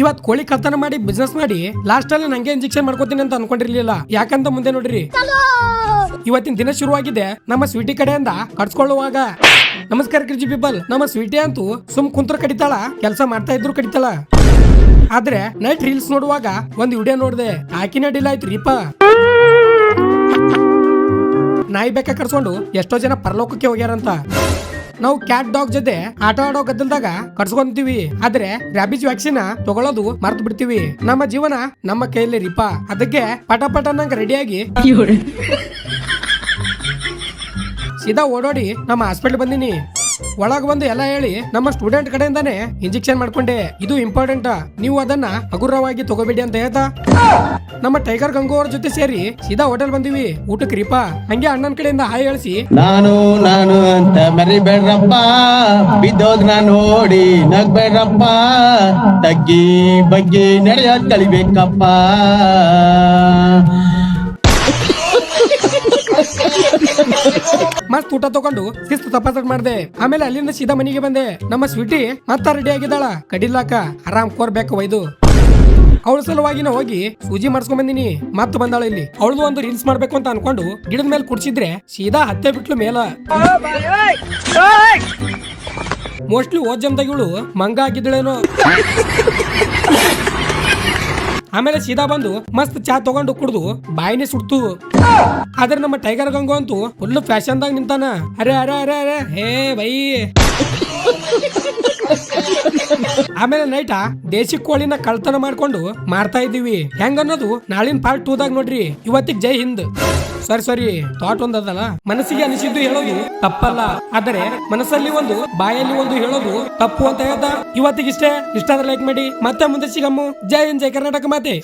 ಇವತ್ ಕೋಳಿ ಕಳ್ತನ ಮಾಡಿ ಬಿಸ್ನೆಸ್ ಮಾಡಿ ಲಾಸ್ಟ್ ಅಲ್ಲಿ ನಂಗೆ ಇಂಜೆಕ್ಷನ್ ಮಾಡ್ಕೋತೀನಿ ಅಂತ ಅನ್ಕೊಂಡಿರ್ಲಿಲ್ಲ. ಯಾಕಂತ ಮುಂದೆ ನೋಡ್ರಿ ಇವತ್ತಿನ ದಿನ ಶುರುವಾಗಿದೆ ನಮ್ಮ ಸ್ವೀಟಿ ಕಡೆಯಿಂದ ಕಟ್ಸ್ಕೊಳ್ಳುವಾಗ. ನಮಸ್ಕಾರ ಕ್ರಿಜಿ ಪೀಪಲ್. ನಮ್ಮ ಸ್ವೀಟಿ ಅಂತೂ ಸುಮ್ ಕುಂತ್ರ ಕಡಿತಾಳ, ಕೆಲಸ ಮಾಡ್ತಾ ಇದ್ರು ಕಡಿತಾಳ. ಆದ್ರೆ ನೈಟ್ ರೀಲ್ಸ್ ನೋಡುವಾಗ ಒಂದ್ ವಿಡಿಯೋ ನೋಡ್ದೆ, ಆಕಿನ ಡಿಲ್ ಆಯ್ತು ರೀಪ. ನಾಯಿ ಬೆಕ್ಕ ಕರ್ಸ್ಕೊಂಡು ಎಷ್ಟೋ ಜನ ಪರಲೋಕಕ್ಕೆ ಹೋಗ್ಯಾರಂತ. ನಾವು ಕ್ಯಾಟ್ ಡಾಗ್ ಜೊತೆ ಆಟ ಆಡೋ ಗದ್ದಲ್ದಾಗ ಕಟ್ಸ್ಕೊಂತೀವಿ, ಆದ್ರೆ ರ್ಯಾಬಿಸ್ ವ್ಯಾಕ್ಸಿನ್ ತಗೊಳ್ಳೋದು ಮರ್ತು ಬಿಡ್ತೀವಿ. ನಮ್ಮ ಜೀವನ ನಮ್ಮ ಕೈಯಲ್ಲಿ ರೀಪಾ. ಅದಕ್ಕೆ ಪಟ ಪಟ ನಂಗೆ ರೆಡಿಯಾಗಿ ಸೀದಾ ಓಡೋಡಿ ನಮ್ಮ ಹಾಸ್ಪಿಟಲ್ ಬಂದಿನಿ. ಒಳಗ್ ಬಂದು ಎಲ್ಲ ಹೇಳಿ ನಮ್ಮ ಸ್ಟೂಡೆಂಟ್ ಕಡೆಯಿಂದಾನೆ ಇಂಜೆಕ್ಷನ್ ಮಾಡ್ಕೊಂಡೆ. ಇದು ಇಂಪಾರ್ಟೆಂಟ್, ನೀವು ಅದನ್ನ ಹಗುರವಾಗಿ ತಗೋಬೇಡಿ ಅಂತ ಹೇಳ್ತಾ ನಮ್ಮ ಟೈಗರ್ ಗಂಗು ಅವ್ರ ಜೊತೆ ಸೇರಿ ಸೀದಾ ಹೋಟೆಲ್ ಬಂದಿವಿ ಊಟಕ್ಕೆ ರೀಪಾ. ಹಂಗೆ ಅಣ್ಣನ ಕಡೆಯಿಂದ ಹಾಯ್ ಹೇಳಿಸಿ ನಾನು ನಾನು ಅಂತ ಮರಿಬೇಡ್ರಪ್ಪ, ಬಿದ್ದೋದ್ ನಾನು ನೋಡಿ ನಗ್ಬೇಡ್ರಪ್ಪ, ತಗ್ಗಿ ಬಗ್ಗಿ ನಡೆಯೋದ್ ಕಲಿಬೇಕಪ್ಪ. ಮಸ್ತ್ ಊಟ ತಗೊಂಡು ಶಿಸ್ತು ತಪಾಸಣೆ ಮಾಡ್ದೆ. ಆಮೇಲೆ ಅಲ್ಲಿಂದ ಸೀದಾ ಮನೆಗೆ ಬಂದೆ. ನಮ್ಮ ಸ್ವೀಟಿ ಮತ್ತ ರೆಡಿ ಆಗಿದ್ದಾಳ ಕಡಿಲಾಕ. ಆರಾಮ್ ಕೋರ್ಬೇಕು ಒಯ್ದು ಅವಳ ಸಲುವಾಗಿ ನಾ ಹೋಗಿ ಸೂಜಿ ಮಾಡಿಸ್ಕೊಂಡ್ ಬಂದಿನಿ. ಮತ್ ಬಂದಾಳ ಇಲ್ಲಿ. ಅವಳದು ಒಂದು ರೀಲ್ಸ್ ಮಾಡ್ಬೇಕು ಅಂತ ಅನ್ಕೊಂಡು ಗಿಡದ ಮೇಲೆ ಕುಡ್ಸಿದ್ರೆ ಸೀದಾ ಹತ್ತೆ ಬಿಟ್ಲು ಮೇಲ. ಮೋಸ್ಟ್ಲಿ ಓದ್ ಜಮ್ದಾಗ ಇವಳು ಮಂಗ ಆಗಿದ್ದಳೇನೋ. ಆಮೇಲೆ ಸೀದಾ ಬಂದು ಮಸ್ತ್ ಚಾ ತಗೊಂಡು ಕುಡ್ದು ಬಾಯಿನೇ ಸುಡ್ತು. ಆದ್ರೆ ನಮ್ಮ ಟೈಗರ್ ಗಂಗು ಅಂತೂ ಫುಲ್ ಫ್ಯಾಷನ್ ದಾಗ ನಿಂತಾನ. ಅರೆ ಅರೆ ಅರೆ ಅರೆ ಹೇ ಬೈ. ಆಮೇಲೆ ನೈಟ ದೇಶಿ ಕೋಳಿನ ಕಳ್ತನ ಮಾಡ್ಕೊಂಡು ಮಾಡ್ತಾ ಇದೀವಿ. ಹೆಂಗ ಅನ್ನೋದು ನಾಳಿನ ಪಾರ್ಟ್ 2 ದಾಗ ನೋಡ್ರಿ. ಇವತ್ತಿಗೆ ಜೈ ಹಿಂದ್. ಸಾರಿ ಥಾಟ್ ಒಂದಲ್ಲ, ಮನಸ್ಸಿಗೆ ಅನಿಸಿದ್ದು ಹೇಳೋದು ತಪ್ಪಲ್ಲ, ಆದರೆ ಮನಸ್ಸಲ್ಲಿ ಒಂದು ಬಾಯಲ್ಲಿ ಒಂದು ಹೇಳೋದು ತಪ್ಪು ಅಂತ ಹೇಳ್ದ. ಇವತ್ತಿಗಿಷ್ಟೇ. ಇಷ್ಟ ಆದ್ರೆ ಲೈಕ್ ಮಾಡಿ. ಮತ್ತೆ ಮುಂದೆ ಸಿಗಮ್ಮು. ಜೈ ಹಿಂದ್, ಜೈ ಕರ್ನಾಟಕ ಮಾತೆ.